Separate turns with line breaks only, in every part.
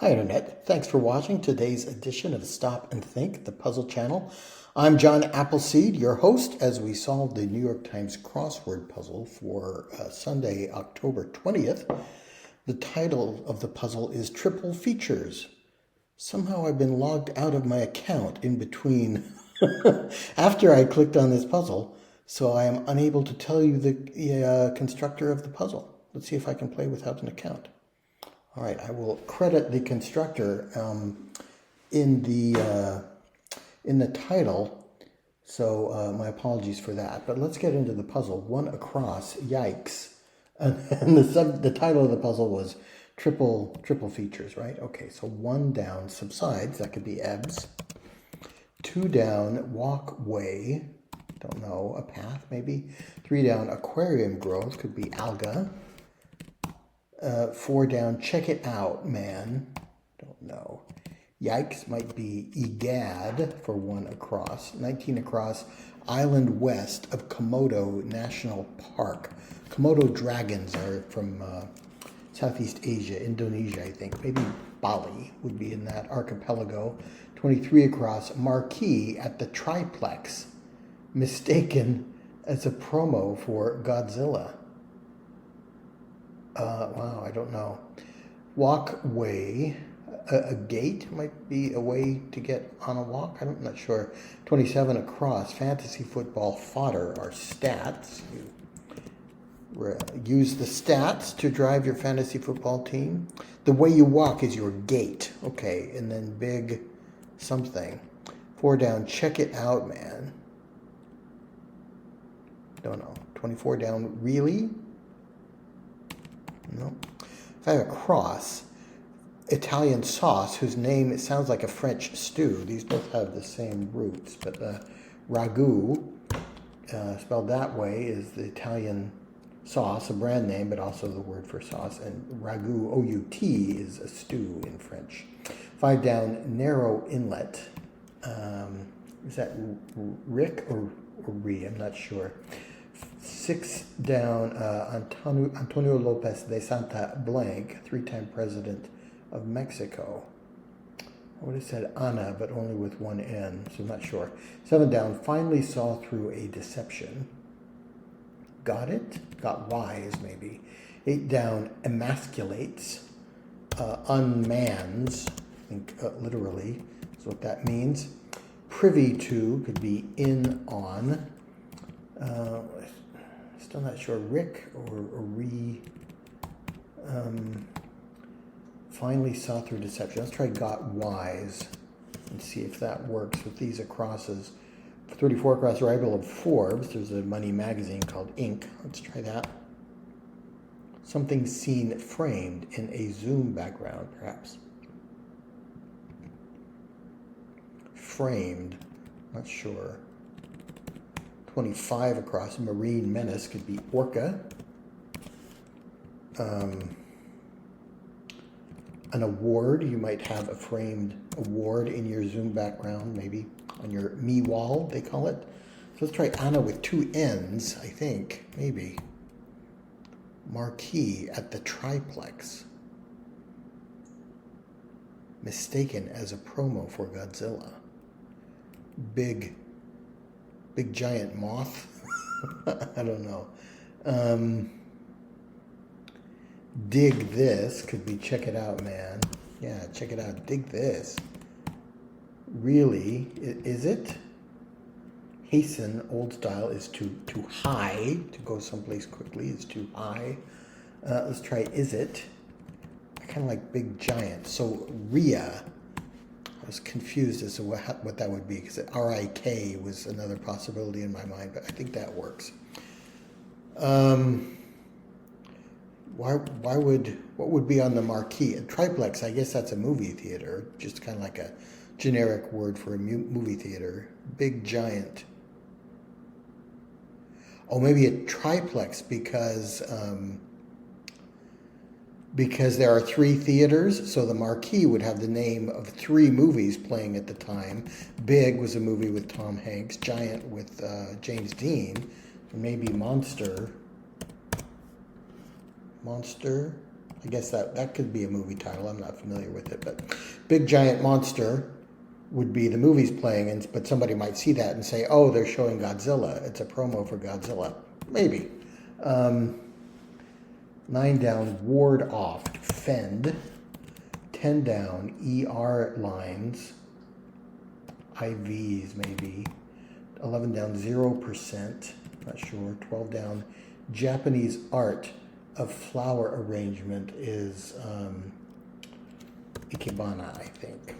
Hi Internet, thanks for watching today's edition of Stop and Think, the puzzle channel. I'm John Appleseed, your host, as we solve the New York Times crossword puzzle for Sunday, October 20th. The title of the puzzle is Triple Features. Somehow I've been logged out of my account in between after I clicked on this puzzle, so I am unable to tell you the constructor of the puzzle. Let's see if I can play without an account. All right, I will credit the constructor in the title, so my apologies for that. But let's get into the puzzle. One across, yikes, and the title of the puzzle was triple features, right? Okay, so one down, subsides, that could be ebbs. Two down, walkway, don't know, a path maybe. Three down, aquarium growth, could be alga. Four down, check it out, man. Don't know. Yikes might be egad for one across. 19 across, island west of Komodo National Park. Komodo dragons are from Southeast Asia, Indonesia, I think. Maybe Bali would be in that archipelago. 23 across, marquee at the triplex. Mistaken as a promo for Godzilla. Wow, I don't know. Walkway, a gate might be a way to get on a walk. I'm not sure. 27 across, fantasy football fodder are stats. You use the stats to drive your fantasy football team. The way you walk is your gait. Okay, and then big something. Four down, check it out, man. Don't know. 24 down, really? No. Five across, Italian sauce, whose name, it sounds like a French stew. These both have the same roots, but ragu, spelled that way, is the Italian sauce, a brand name, but also the word for sauce. And ragu, O-U-T, is a stew in French. Five down, narrow inlet. Is that Rick or Ri? I'm not sure. Six down, Antonio Lopez de Santa Blanc, three-time president of Mexico. I would have said Ana, but only with one N, so I'm not sure. Seven down, finally saw through a deception. Got it? Got wise, maybe. Eight down, emasculates, unmans, I think literally is what that means. Privy to could be in on. Still not sure, Rick or Re. Finally saw through deception. Let's try got wise and see if that works with these acrosses. 34 across, rival of Forbes. There's a money magazine called Inc. Let's try that. Something seen framed in a Zoom background, perhaps. Framed, not sure. 25 across, marine menace, could be orca. An award, you might have a framed award in your Zoom background, maybe on your me wall, they call it. So let's try Anna with two N's, I think, maybe. Marquee at the triplex. Mistaken as a promo for Godzilla. Big giant moth. I don't know. Dig this could be check it out, man. Yeah, check it out. Dig this. Really? Is it? Hasten, old style, is to high. To go someplace quickly is too high. Let's try is it. I kind of like big giant. So Ria. I was confused as to what that would be, because R-I-K was another possibility in my mind, but I think that works. What would be on the marquee? A triplex, I guess that's a movie theater, just kind of like a generic word for a movie theater. Big giant. Oh, maybe a triplex because there are three theaters, so the marquee would have the name of three movies playing at the time. Big was a movie with Tom Hanks, Giant with James Dean, and maybe Monster, I guess that could be a movie title. I'm not familiar with it, but Big Giant Monster would be the movie's playing, but somebody might see that and say, oh, they're showing Godzilla. It's a promo for Godzilla. Maybe. 9 down, ward off, fend. 10 down, ER lines. IVs, maybe. 11 down, 0%. Not sure. 12 down, Japanese art of flower arrangement is Ikebana, I think.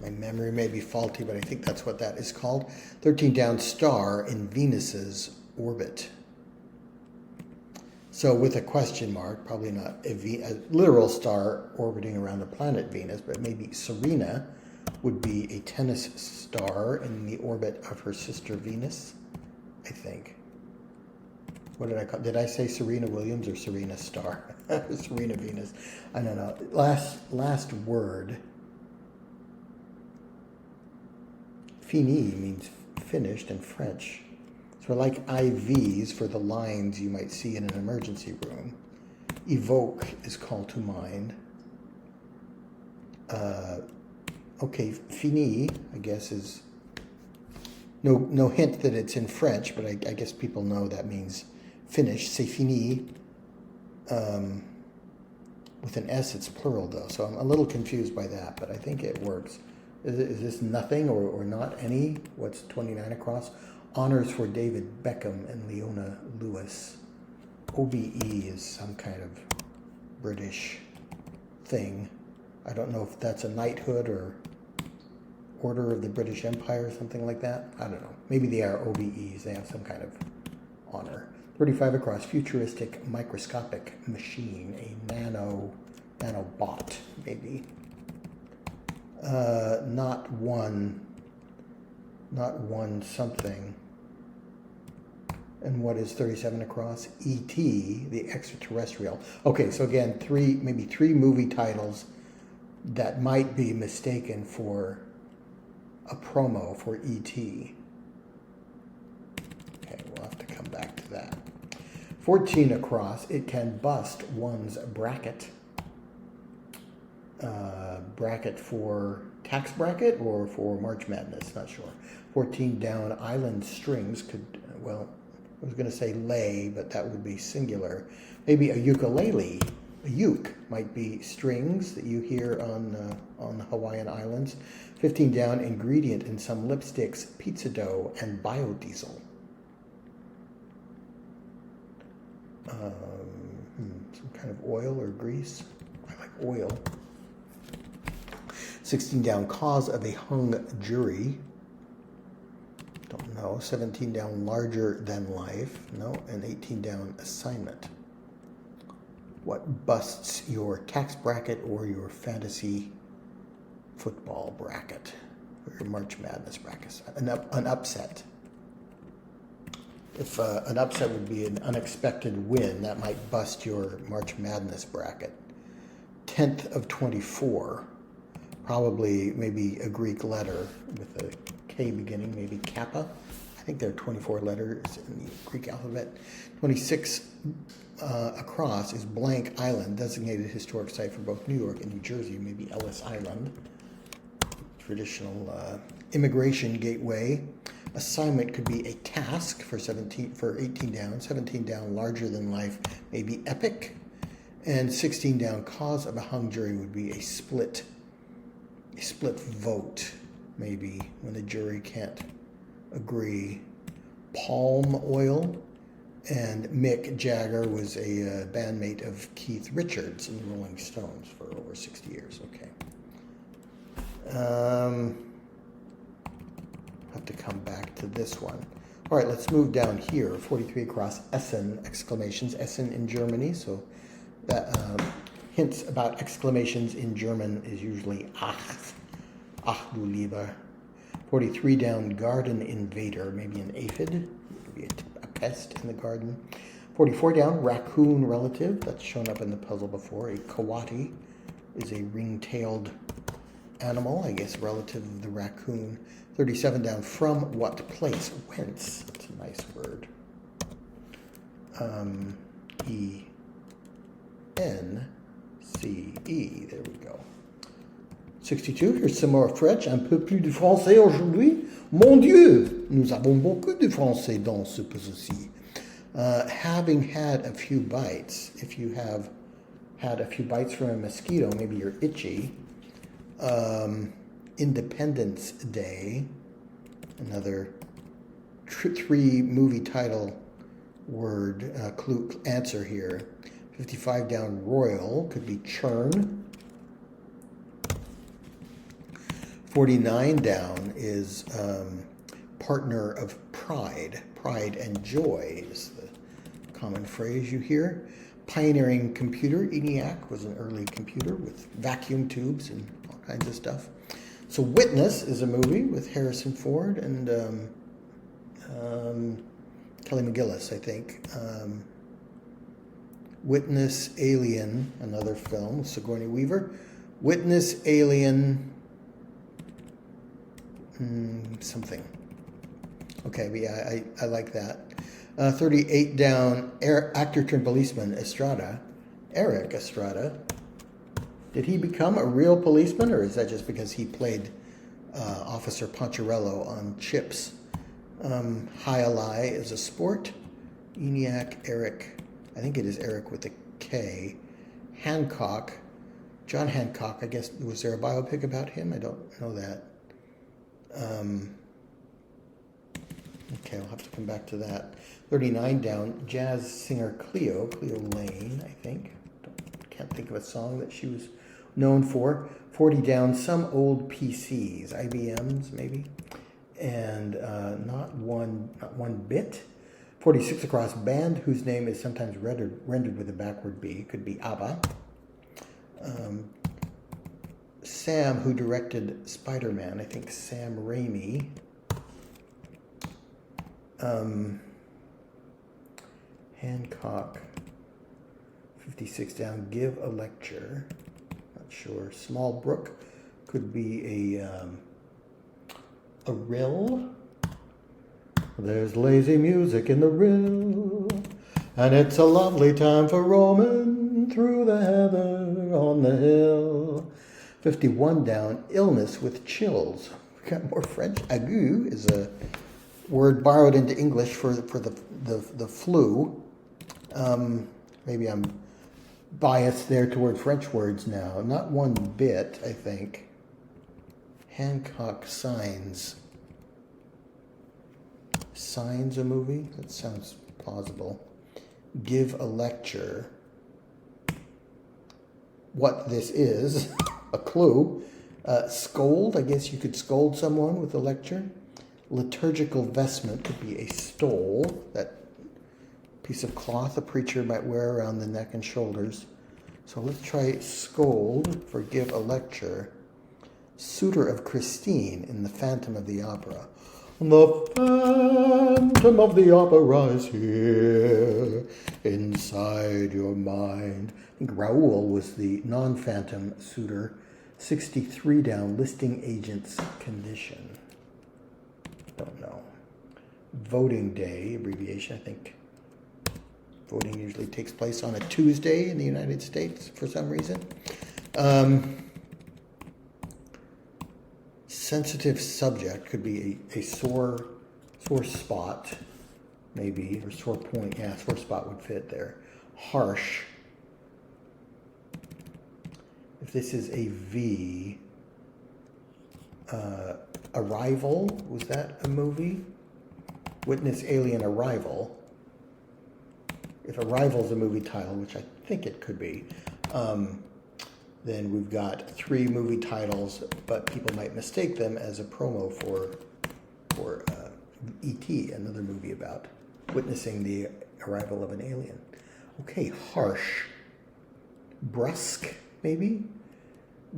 My memory may be faulty, but I think that's what that is called. 13 down, star in Venus's orbit. So with a question mark, probably not a literal star orbiting around the planet Venus, but maybe Serena would be a tennis star in the orbit of her sister Venus, I think. What did I call? Did I say Serena Williams or Serena Star? Serena Venus. I don't know. Last word. Fini means finished in French. So like IVs for the lines you might see in an emergency room. Evoke is call to mind. Okay, fini, I guess, is no hint that it's in French, but I guess people know that means finish. C'est fini. With an S, it's plural though, so I'm a little confused by that, but I think it works. Is this nothing or not any? What's 29 across? Honors for David Beckham and Leona Lewis. OBE is some kind of British thing. I don't know if that's a knighthood or Order of the British Empire or something like that. I don't know. Maybe they are OBEs. They have some kind of honor. 35 across, futuristic microscopic machine, a nanobot, maybe. Not one something. And what is 37 across? E.T., the extraterrestrial. Okay, so again, maybe three movie titles that might be mistaken for a promo for E.T. Okay, we'll have to come back to that. 14 across, it can bust one's bracket. Bracket for tax bracket or for March Madness, not sure. 14 down, island strings could, well, I was going to say lay, but that would be singular. Maybe a ukulele. A uke might be strings that you hear on the Hawaiian Islands. 15 down, ingredient in some lipsticks, pizza dough, and biodiesel. Some kind of oil or grease. I like oil. 16 down, cause of a hung jury. Don't know. 17 down, larger than life. No. And 18 down, assignment. What busts your tax bracket or your fantasy football bracket? Or your March Madness bracket? An upset. If an upset would be an unexpected win, that might bust your March Madness bracket. 10th of 24. Probably maybe a Greek letter with a K beginning, maybe kappa. I think there are 24 letters in the Greek alphabet. 26 across is Blank Island, designated historic site for both New York and New Jersey, maybe Ellis Island. Traditional immigration gateway. Assignment could be a task for 18 down. 17 down, larger than life, maybe epic. And 16 down, cause of a hung jury would be a split vote, maybe, when the jury can't agree. Palm oil, and Mick Jagger was a bandmate of Keith Richards in the Rolling Stones for over 60 years. Okay. Have to come back to this one. All right, let's move down here. 43 across, Essen, exclamations. Essen in Germany, so that hints about exclamations in German is usually ach du lieber. 43 down, garden invader, maybe an aphid, maybe a pest in the garden. 44 down, raccoon relative, that's shown up in the puzzle before. A coati is a ring-tailed animal, I guess relative of the raccoon. 37 down, from what place? Whence? That's a nice word. There we go. 62, here's some more French. Un peu plus de français aujourd'hui. Mon Dieu, nous avons beaucoup de français dans ce puzzle-ci. Having had a few bites, if you have had a few bites from a mosquito, maybe you're itchy. Independence Day, another three movie title word clue answer here. 55 down, Royal, could be churn. 49 down is partner of pride. Pride and joy is the common phrase you hear. Pioneering computer, ENIAC was an early computer with vacuum tubes and all kinds of stuff. So Witness is a movie with Harrison Ford and Kelly McGillis, I think. Witness, Alien, another film with Sigourney Weaver. Witness, Alien, something. Okay, but yeah, I like that. 38 down, actor turned policeman, Eric Estrada. Did he become a real policeman, or is that just because he played Officer Poncherello on Chips? High-a-lie is a sport. ENIAC, Eric, I think it is Eric with a K. Hancock, John Hancock, I guess, was there a biopic about him? I don't know that. Okay, I'll have to come back to that. 39 down, jazz singer Cleo Lane, I think. Can't think of a song that she was known for. 40 down, some old PCs, IBMs maybe, and not one bit. 46 across, band whose name is sometimes rendered with a backward B, could be ABBA. Sam, who directed Spider-Man, I think Sam Raimi. Hancock, 56 down, give a lecture, not sure. Small Brook could be a rill. There's lazy music in the rill, and it's a lovely time for roaming through the heather on the hill. 51 down, illness with chills. We got more French. Ague is a word borrowed into English for the flu. Maybe I'm biased there toward French words now. Not one bit, I think. Hancock Signs. Signs a movie? That sounds plausible. Give a lecture. What this is, a clue. Scold, I guess you could scold someone with a lecture. Liturgical vestment could be a stole, that piece of cloth a preacher might wear around the neck and shoulders. So let's try scold for give a lecture. Suitor of Christine in The Phantom of the Opera. The Phantom of the Opera is here, inside your mind. I think Raoul was the non-phantom suitor. 63 down, listing agent's condition. Don't know. Voting day, abbreviation, I think. Voting usually takes place on a Tuesday in the United States for some reason. Sensitive subject could be a sore spot, maybe, or sore point. Yeah, sore spot would fit there. Harsh. If this is a V, Arrival, was that a movie? Witness, Alien, Arrival. If Arrival is a movie title, which I think it could be, then we've got 3 movie titles, but people might mistake them as a promo for E.T., another movie about witnessing the arrival of an alien. Okay, harsh. Brusque, maybe?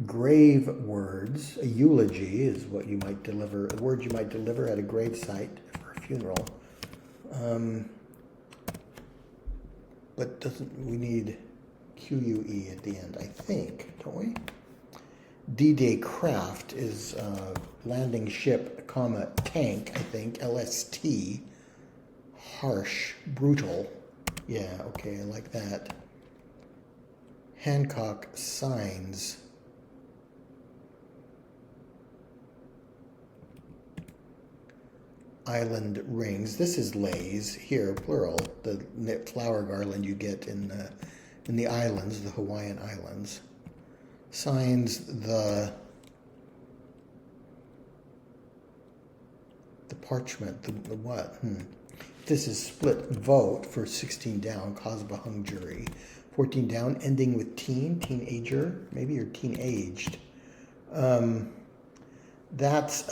Grave words. A eulogy is what you might deliver, a word you might deliver at a grave site for a funeral. But we need QUE at the end, I think, don't we? D-Day craft is landing ship, comma, tank, I think, LST. Harsh, brutal. Yeah, okay, I like that. Hancock Signs. Island Rings. This is leis here, plural. The knit flower garland you get in the islands, the Hawaiian Islands. Signs the parchment. The what? This is split vote for 16 down. Cause of a hung jury. 14 down. Ending with teenager, maybe, or teenaged. That's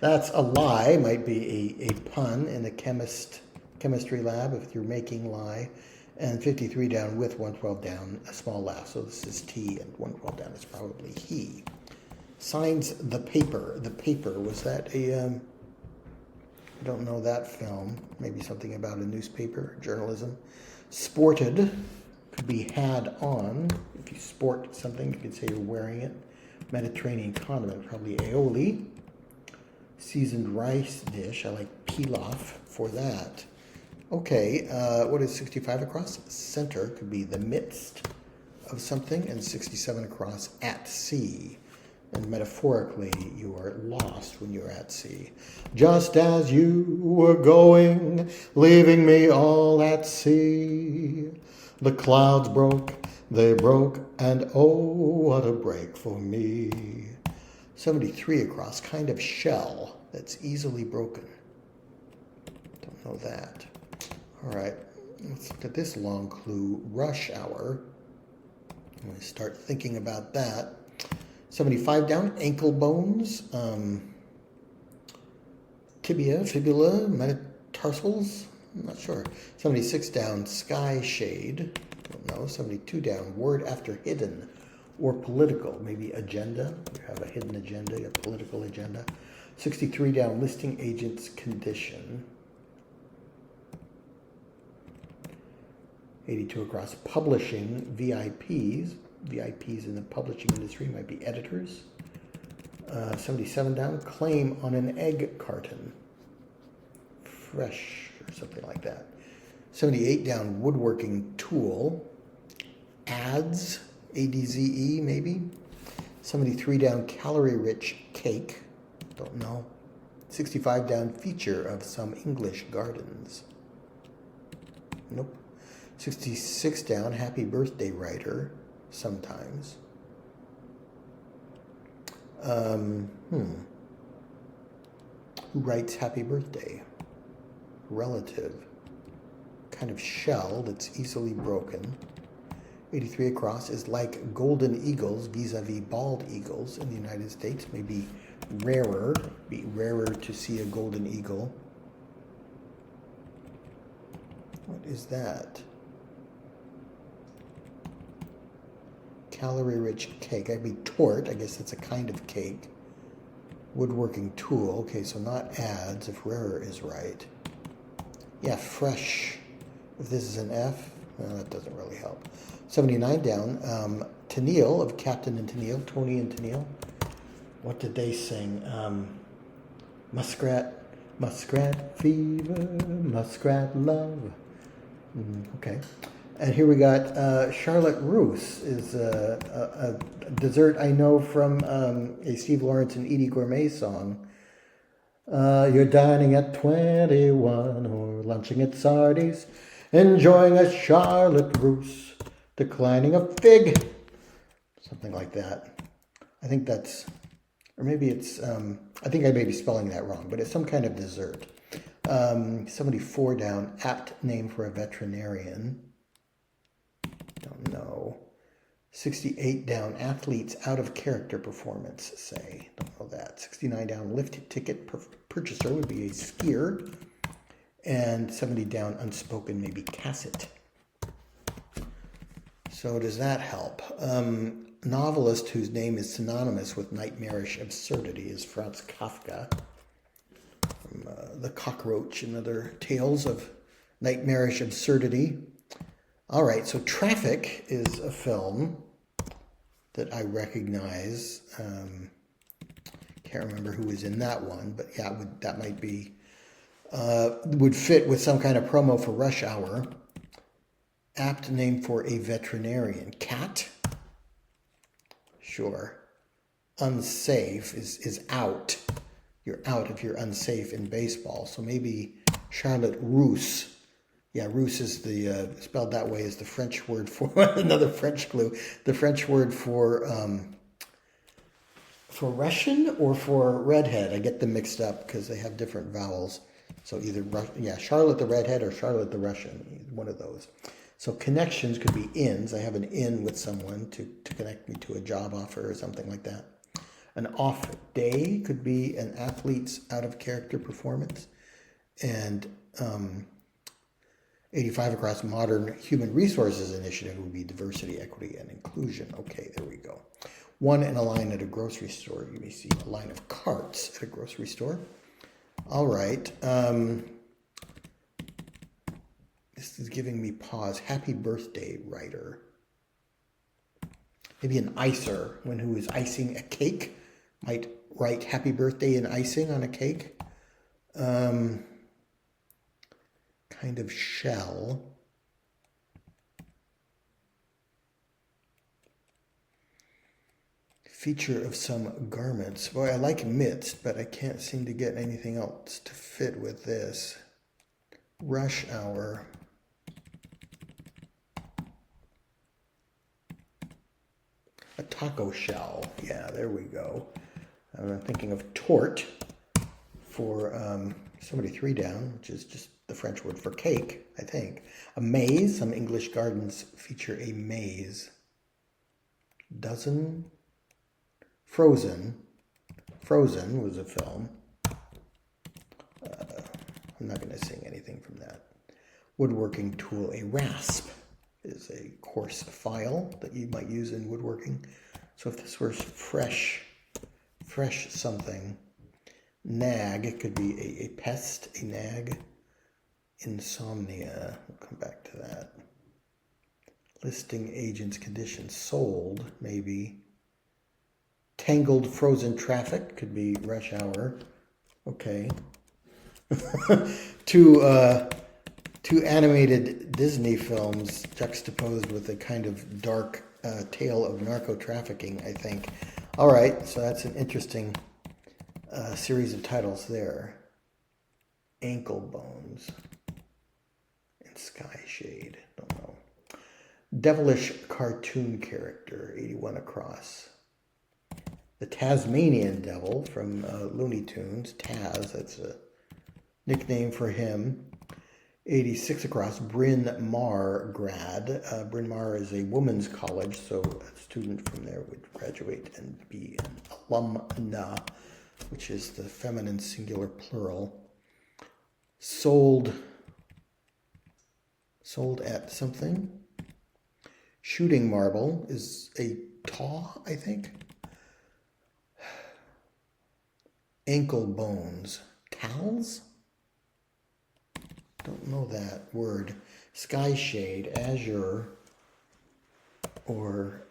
that's a lie. Might be a pun in a chemistry lab if you're making lie. And 53 down with 112 down, a small laugh. So this is T, and 112 down is probably he. Signs the paper. The paper, was that a I don't know that film. Maybe something about a newspaper, journalism. Sported could be had on. If you sport something, you could say you're wearing it. Mediterranean condiment, probably aioli. Seasoned rice dish, I like pilaf for that. Okay, what is 65 across? Center could be the midst of something, and 67 across, at sea. And metaphorically, you are lost when you're at sea. Just as you were going, leaving me all at sea. The clouds broke, they broke, and oh, what a break for me. 73 across, kind of shell that's easily broken. Don't know that. All right, let's look at this long clue, rush hour. I'm going to start thinking about that. 75 down, ankle bones, tibia, fibula, metatarsals, I'm not sure. 76 down, sky shade, don't know. 72 down, word after hidden or political, maybe agenda. You have a hidden agenda, a political agenda. 63 down, listing agent's condition. 82 across, publishing, VIPs. VIPs in the publishing industry might be editors. 77 down, claim on an egg carton. Fresh, or something like that. 78 down, woodworking tool. Ads, ADZE maybe. 73 down, calorie-rich cake. Don't know. 65 down, feature of some English gardens. Nope. 66 down, happy birthday writer. Sometimes. Who writes happy birthday? Relative. Kind of shell that's easily broken. 83 across is like golden eagles vis-a-vis bald eagles in the United States. Maybe rarer. Be rarer to see a golden eagle. What is that? Calorie-rich cake. I'd be tort. I guess that's a kind of cake. Woodworking tool. Okay, so not ads, if rarer is right. Yeah, fresh. If this is an F, well, that doesn't really help. 79 down. Tennille of Captain and Tennille. Tony and Tennille. What did they sing? Muskrat fever, muskrat love. Okay. And here we got Charlotte Russe is a dessert I know from a Steve Lawrence and Edie Gourmet song. You're dining at 21 or lunching at Sardi's, enjoying a Charlotte Russe, declining a fig. Something like that. I think that's, or maybe it's, I think I may be spelling that wrong, but it's some kind of dessert. 74 down, apt name for a veterinarian. Don't know. 68 down, athletes out of character performance, say. Don't know that. 69 down, lift ticket purchaser would be a skier. And 70 down, unspoken, maybe Cassett. So does that help? Novelist whose name is synonymous with nightmarish absurdity is Franz Kafka. From The Cockroach and Other Tales of Nightmarish Absurdity. All right, so Traffic is a film that I recognize. Can't remember who was in that one, but yeah, that might be would fit with some kind of promo for rush hour. Apt name for a veterinarian. Cat? Sure. Unsafe is out. You're out if you're unsafe in baseball. So maybe Charlotte Russe. Yeah, Russe is the, spelled that way, is the French word for, another French clue, the French word for Russian or for redhead. I get them mixed up because they have different vowels. So either, Charlotte the redhead or Charlotte the Russian, one of those. So connections could be ins. I have an in with someone to connect me to a job offer or something like that. An off day could be an athlete's out-of-character performance. And 85 across modern human resources initiative would be diversity, equity, and inclusion. Okay, there we go. One in a line at a grocery store. You may see a line of carts at a grocery store. All right. This is giving me pause. Happy birthday, writer. Maybe an icer, one who is icing a cake, might write happy birthday in icing on a cake. Kind of shell. Feature of some garments. Boy, I like mitts, but I can't seem to get anything else to fit with this. Rush hour. A taco shell. Yeah, there we go. I'm thinking of tort for somebody 3 down, which is just the French word for cake, I think. A maze. Some English gardens feature a maze. Dozen. Frozen. Frozen was a film. I'm not going to sing anything from that. Woodworking tool. A rasp is a coarse file that you might use in woodworking. So if this were fresh something. Nag, it could be a pest, a nag. Insomnia, we'll come back to that. Listing agent's condition. Sold, maybe. Tangled frozen traffic, could be rush hour. Okay. Two animated Disney films juxtaposed with a kind of dark tale of narco-trafficking, I think. All right, so that's an interesting series of titles there. Ankle bones and sky shade, don't know. Devilish cartoon character, 81 across. The Tasmanian Devil from Looney Tunes, Taz, that's a nickname for him. 86 across, Bryn Mawr grad. Bryn Mawr is a women's college, so a student from there would graduate and be an alumna, which is the feminine singular plural. Sold at something. Shooting marble is a taw, I think. Ankle bones. Towels? Don't know that word. Sky shade, azure, or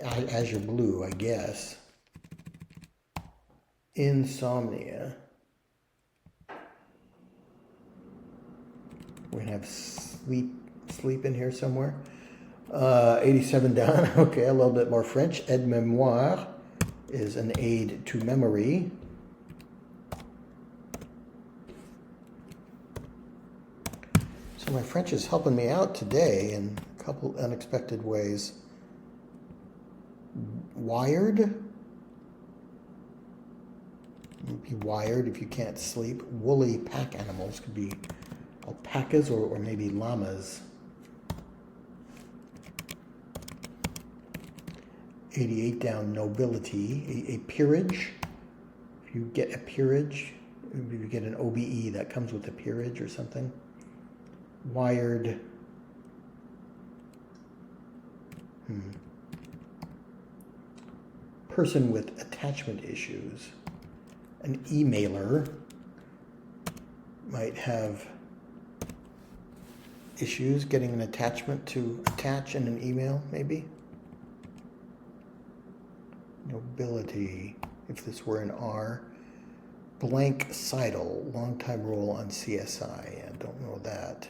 azure blue, I guess. Insomnia. We're gonna have sleep in here somewhere. 87 down. Okay, a little bit more French. Aide-mémoire is an aid to memory. So my French is helping me out today in a couple unexpected ways. Wired. You'd be wired if you can't sleep. Woolly pack animals could be alpacas or maybe llamas. 88 down, nobility. A peerage. If you get a peerage, if you get an OBE, that comes with a peerage or something. Wired. Person with attachment issues. An emailer might have issues getting an attachment to attach in an email, maybe. Nobility, if this were an R. Blank Seidel, longtime role on CSI. I don't know that.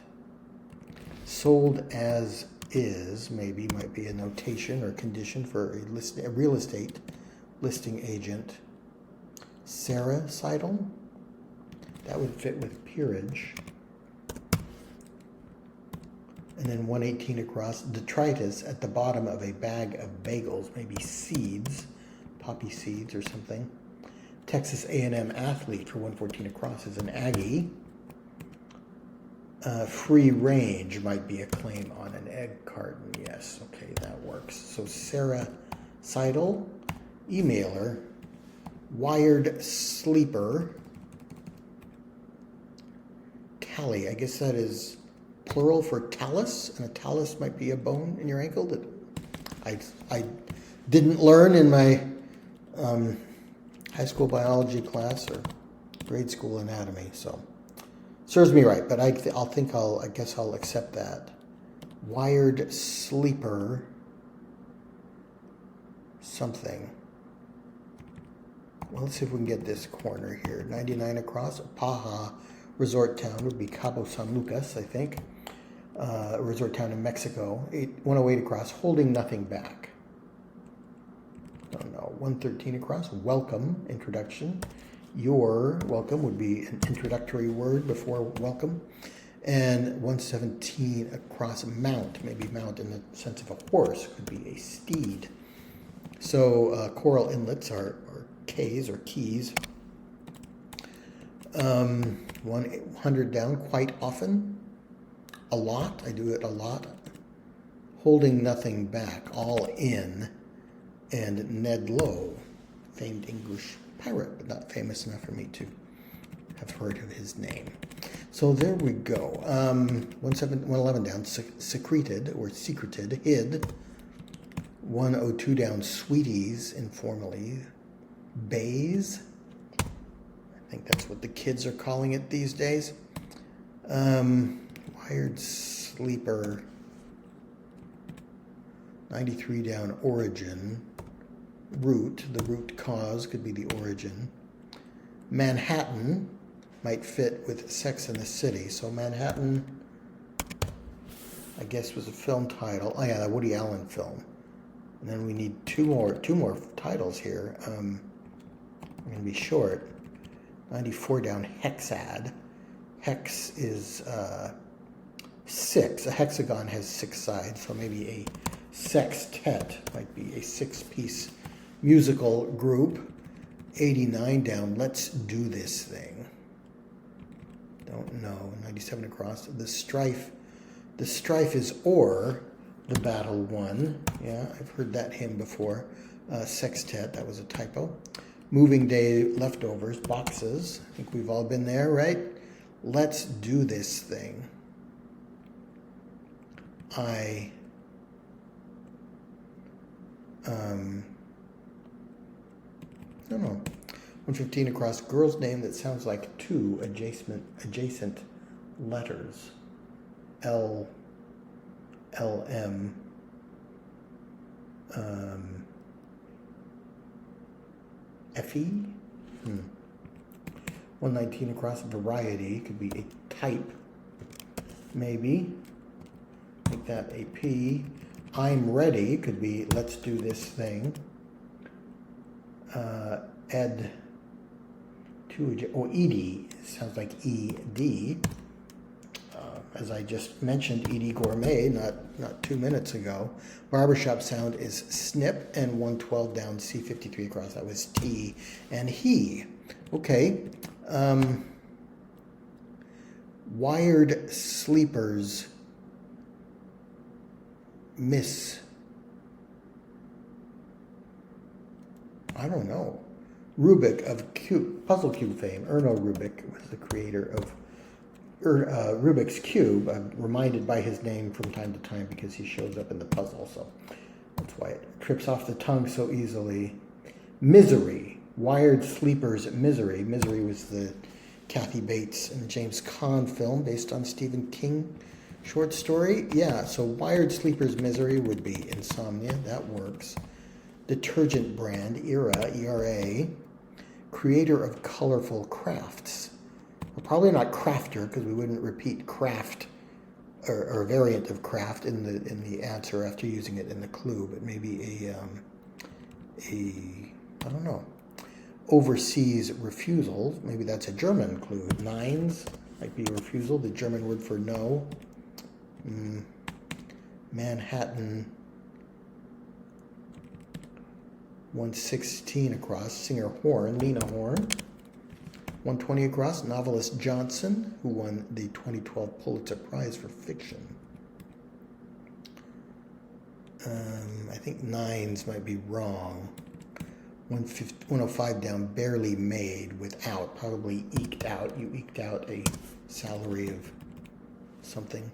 Sold as is, maybe, might be a notation or condition for a real estate listing agent. Sarah Seidel, that would fit with peerage. And then 118 across, detritus at the bottom of a bag of bagels, maybe seeds, poppy seeds or something. Texas A&M athlete for 114 across is an Aggie. Free range might be a claim on an egg carton. Yes, okay, that works. So Sarah Seidel, emailer, wired sleeper, tally. I guess that is plural for talus, and a talus might be a bone in your ankle that I didn't learn in my high school biology class or grade school anatomy. So serves me right, but I guess I'll accept that. Wired sleeper something. Well, let's see if we can get this corner here. 99 across. Paja resort town would be Cabo San Lucas, I think. A resort town in Mexico. 108 across. Holding nothing back. Don't know. 113 across. Welcome. Introduction. Your welcome would be an introductory word before welcome. And 117 across. Mount. Maybe mount in the sense of a horse. Could be a steed. So coral inlets are K's or keys. 100 down. Quite often. A lot. I do it a lot. Holding nothing back. All in. And Ned Lowe, famed English pirate, but not famous enough for me to have heard of his name. So there we go. 111 down, secreted or secreted, hid. 102 down, sweeties, informally. Bays. I think that's what the kids are calling it these days. Wired sleeper. 93 down, origin. Root, the root cause could be the origin. Manhattan might fit with Sex and the City. So Manhattan, I guess, was a film title. Oh yeah, the Woody Allen film. And then we need two more titles here. I'm going to be short. 94 down, hexad. Hex is 6. A hexagon has 6 sides, so maybe a sextet might be a 6-piece musical group. 89 down, let's do this thing. Don't know. 97 across. The strife is o'er, the battle won. Yeah, I've heard that hymn before. Sextet, that was a typo. Moving day leftovers, boxes. I think we've all been there, right? Let's do this thing. I don't know. 115 across. Girl's name that sounds like 2 adjacent letters. L, M, F-E? 119 across. Variety could be a type, maybe. Make that a P. I'm ready could be let's do this thing. Ed, ED sounds like ED. As I just mentioned, ED Gourmet not 2 minutes ago. Barbershop sound is snip, and 112 down, C53 across. That was T and he. Okay. Wired sleepers. Miss. I don't know. Rubik of Puzzle Cube fame. Erno Rubik was the creator of Rubik's Cube. I'm reminded by his name from time to time because he shows up in the puzzle, so that's why it trips off the tongue so easily. Misery. Wired Sleepers Misery. Misery was the Kathy Bates and James Caan film based on Stephen King short story. Yeah, so Wired Sleepers Misery would be insomnia. That works. Detergent brand, ERA. creator of colorful crafts. Well, probably not crafter, because we wouldn't repeat craft or a variant of craft in the answer after using it in the clue, but maybe I don't know, overseas refusal. Maybe that's a German clue. Nines might be refusal, the German word for no. Manhattan 116 across, singer Horn, Lena Horn. 120 across, novelist Johnson, who won the 2012 Pulitzer Prize for fiction. I think nines might be wrong. 105 down, barely made, without, probably eked out. You eked out a salary of something.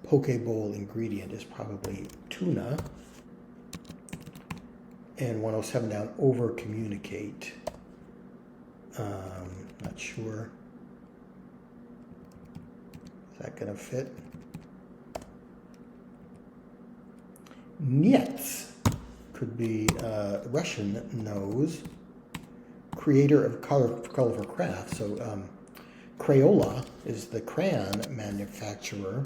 Poke bowl ingredient is probably tuna. And 107 down, over communicate. Not sure. Is that going to fit? Niet could be Russian nose. Creator of colorful craft. So Crayola is the crayon manufacturer.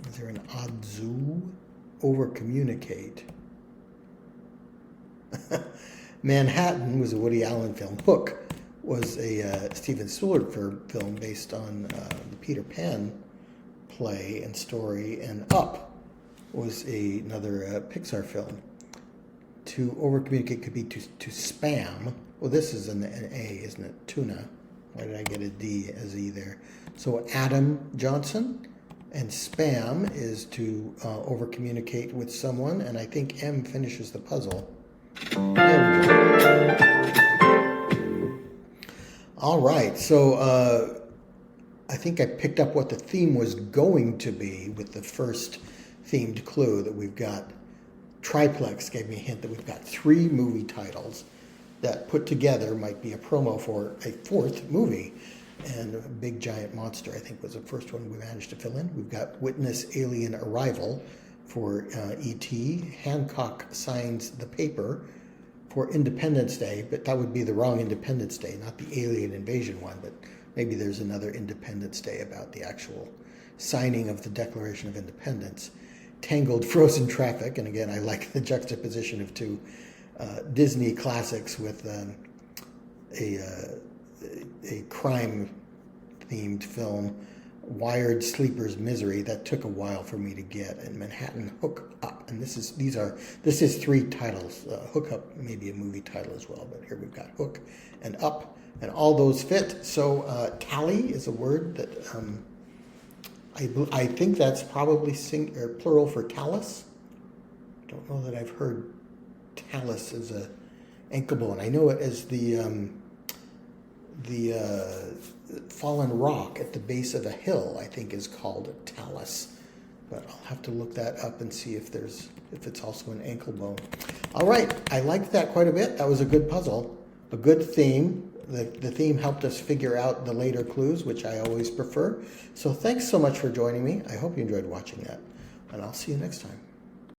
Is there an Adzu? Over communicate. Manhattan was a Woody Allen film. Hook was a Steven Spielberg film based on the Peter Pan play and story. And Up was another Pixar film. To over-communicate could be to spam. Well, this is an A, isn't it? Tuna. Why did I get a D as E there? So Adam Johnson. And spam is to over-communicate with someone. And I think M finishes the puzzle. There we go. All right, so I think I picked up what the theme was going to be with the first themed clue that we've got. Triplex gave me a hint that we've got 3 movie titles that put together might be a promo for a 4th movie. And a Big Giant Monster, I think, was the first one we managed to fill in. We've got Witness Alien Arrival for E.T. Hancock Signs the Paper for Independence Day, but that would be the wrong Independence Day, not the alien invasion one, but maybe there's another Independence Day about the actual signing of the Declaration of Independence. Tangled Frozen Traffic, and again, I like the juxtaposition of 2 Disney classics with a crime-themed film. Wired Sleeper's Misery, that took a while for me to get, and Manhattan Hook Up, and this is 3 titles. Hook Up may be a movie title as well, but here we've got Hook and Up, and all those fit. So tally is a word that I think that's probably plural for talus. Don't know that I've heard talus as a ankle bone. I know it as the fallen rock at the base of a hill, I think, is called a talus. But I'll have to look that up and see if it's also an ankle bone. All right, I liked that quite a bit. That was a good puzzle, a good theme. The theme helped us figure out the later clues, which I always prefer. So thanks so much for joining me. I hope you enjoyed watching that, and I'll see you next time.